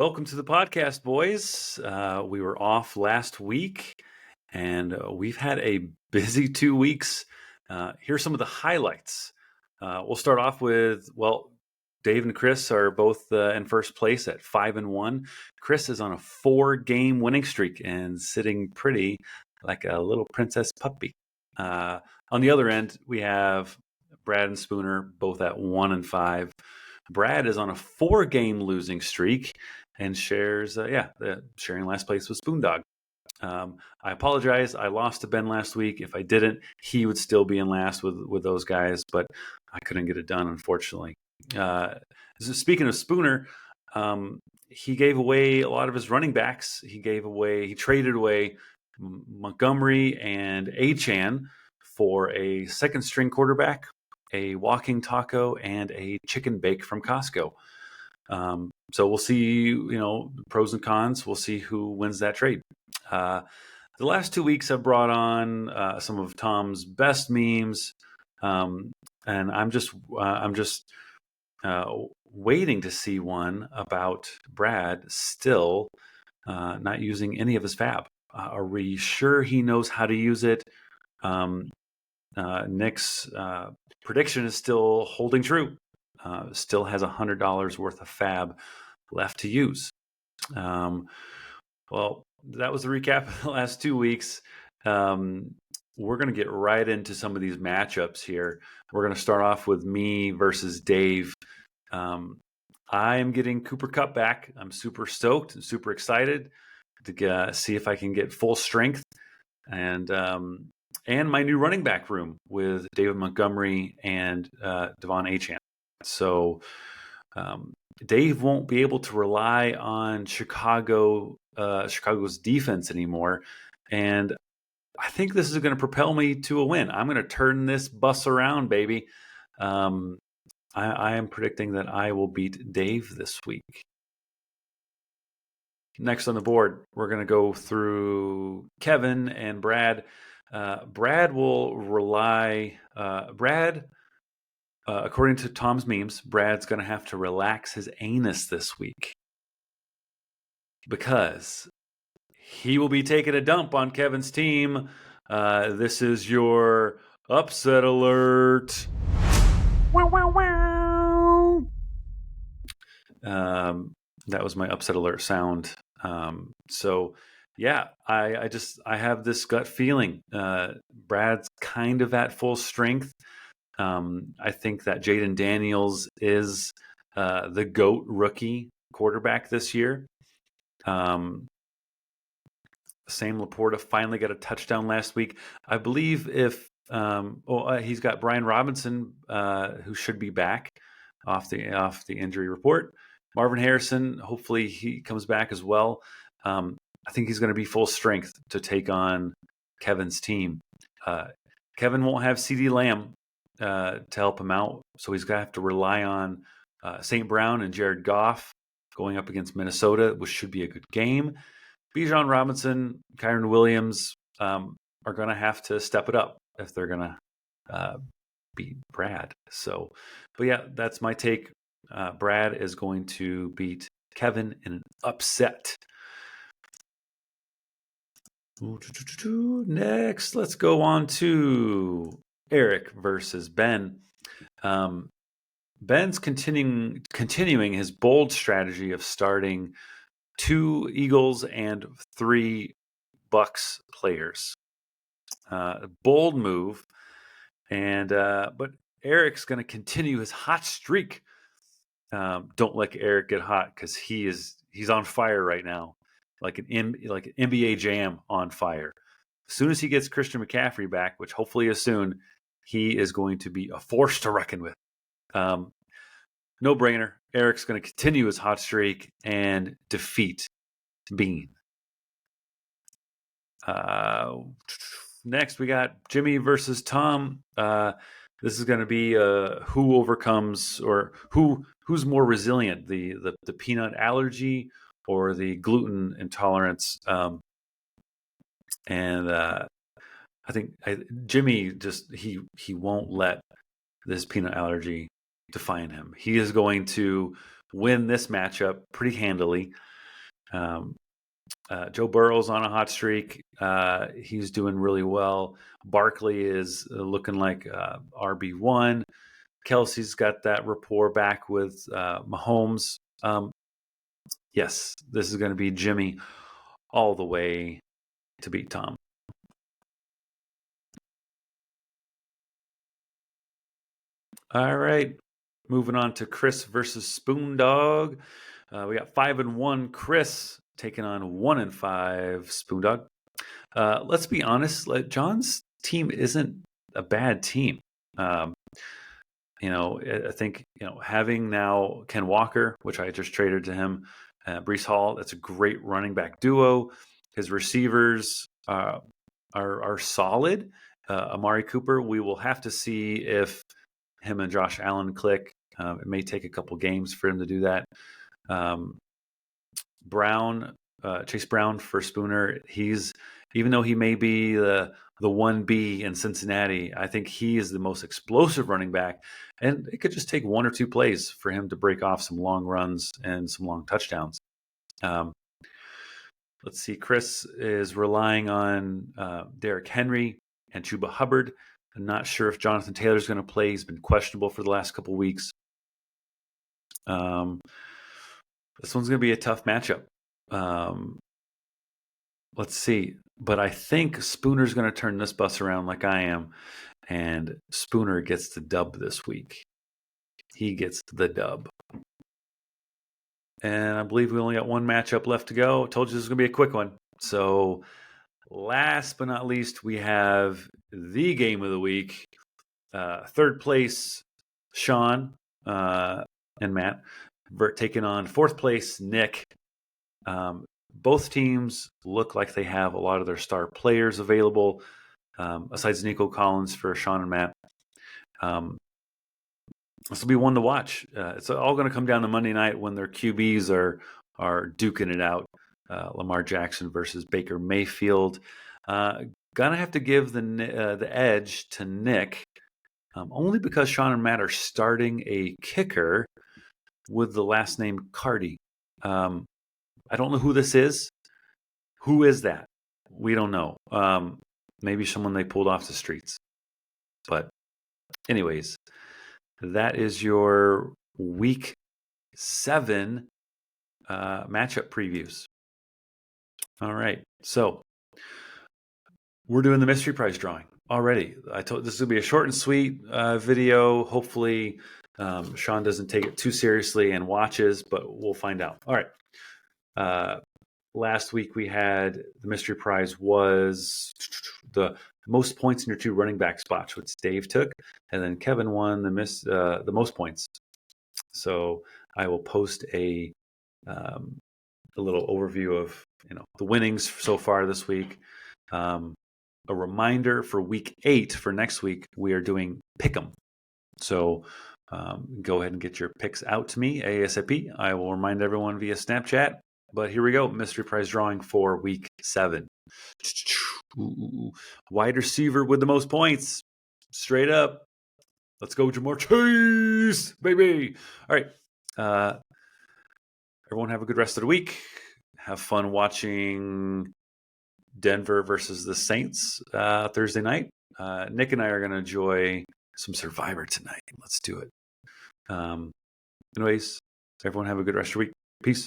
Welcome to the podcast, boys. We were off last week, and we've had a busy 2 weeks. Here's some of the highlights. We'll start off with, Dave and Chris are both in first place at 5-1. Chris is on a 4-game winning streak and sitting pretty like a little princess puppy. On the other end, we have Brad and Spooner both at 1-5. Brad is on a 4-game losing streak and shares, sharing last place with Spoondog. I apologize. I lost to Ben last week. If I didn't, he would still be in last with those guys, but I couldn't get it done, unfortunately. Speaking of Spooner, he gave away a lot of his running backs. He traded away Montgomery and Achane for a second string quarterback, a walking taco, and a chicken bake from Costco. So we'll see, pros and cons. We'll see who wins that trade. The last 2 weeks I've brought on some of Tom's best memes, and I'm just waiting to see one about Brad still not using any of his fab. Are we sure he knows how to use it? Nick's prediction is still holding true. Still has $100 worth of fab left to use. Well, that was the recap of the last 2 weeks. We're going to get right into some of these matchups here. We're going to start off with me versus Dave. I am getting Cooper Kupp back. I'm super stoked and super excited to see if I can get full strength and my new running back room with David Montgomery and Devon Achane. So Dave won't be able to rely on Chicago's defense anymore, and I think this is going to propel me to a win. I'm going to turn this bus around, baby. I am predicting that I will beat Dave this week. Next on the board, we're going to go through Kevin and Brad. Brad will rely. According to Tom's memes, Brad's going to have to relax his anus this week because he will be taking a dump on Kevin's team. This is your upset alert. Wow, wow, wow. That was my upset alert sound. So yeah, I have this gut feeling. Brad's kind of at full strength. I think that Jaden Daniels is the GOAT rookie quarterback this year. Sam Laporta finally got a touchdown last week. I believe he's got Brian Robinson, who should be back off the injury report. Marvin Harrison, hopefully he comes back as well. I think he's going to be full strength to take on Kevin's team. Kevin won't have CeeDee Lamb to help him out, so he's going to have to rely on St. Brown and Jared Goff going up against Minnesota, which should be a good game. Bijan Robinson, Kyron Williams are going to have to step it up if they're going to beat Brad. So, but yeah, that's my take. Brad is going to beat Kevin in an upset. Next, let's go on to Eric versus Ben. Ben's continuing his bold strategy of starting 2 Eagles and 3 Bucks players. Bold move, but Eric's going to continue his hot streak. Don't let Eric get hot because he's on fire right now, like an NBA Jam on fire. As soon as he gets Christian McCaffrey back, which hopefully is soon, he is going to be a force to reckon with. No brainer. Eric's going to continue his hot streak and defeat Bean. Next, we got Jimmy versus Tom. This is going to be who overcomes or who's more resilient, the peanut allergy or the gluten intolerance. I think Jimmy he won't let this peanut allergy define him. He is going to win this matchup pretty handily. Um, Joe Burrow's on a hot streak. He's doing really well. Barkley is looking like RB1. Kelsey's got that rapport back with Mahomes. Yes, this is going to be Jimmy all the way to beat Tom. All right, moving on to Chris versus Spoondog. We got 5-1 Chris taking on 1-5 Spoondog. Let's be honest, John's team isn't a bad team. I think having now Ken Walker, which I just traded to him, Breece Hall, that's a great running back duo. His receivers are solid. Amari Cooper, we will have to see if him and Josh Allen click. It may take a couple games for him to do that. Chase Brown for Spooner. Even though he may be the 1B in Cincinnati, I think he is the most explosive running back. And it could just take one or two plays for him to break off some long runs and some long touchdowns. Let's see. Chris is relying on Derrick Henry and Chuba Hubbard. I'm not sure if Jonathan Taylor's going to play. He's been questionable for the last couple weeks. This one's going to be a tough matchup. Let's see. But I think Spooner's going to turn this bus around like I am. And Spooner gets the dub this week. He gets the dub. And I believe we only got one matchup left to go. I told you this is going to be a quick one. So last but not least, we have the game of the week. Third place, Sean and Matt, taking on fourth place, Nick. Both teams look like they have a lot of their star players available, aside Nico Collins for Sean and Matt. This will be one to watch. It's all going to come down to Monday night when their QBs are duking it out. Lamar Jackson versus Baker Mayfield. Gonna have to give the edge to Nick, only because Sean and Matt are starting a kicker with the last name Cardi. I don't know who this is. Who is that? We don't know. Maybe someone they pulled off the streets. But anyways, that is your week 7 matchup previews. All right. So we're doing the mystery prize drawing already. I told this will be a short and sweet video. Hopefully Sean doesn't take it too seriously and watches, but we'll find out. All right. Last week we had the mystery prize was the most points in your 2 running back spots, which Dave took, and then Kevin won the most points. So I will post a little overview of the winnings so far this week. A reminder for week 8 for next week, we are doing Pick'em. So go ahead and get your picks out to me ASAP. I will remind everyone via Snapchat. But here we go, mystery prize drawing for week 7. Wide receiver with the most points. Straight up. Let's go, Jamar Chase, baby. All right. Everyone have a good rest of the week. Have fun watching Denver versus the Saints Thursday night. Nick and I are going to enjoy some Survivor tonight. Let's do it. Anyways, everyone have a good rest of your week. Peace.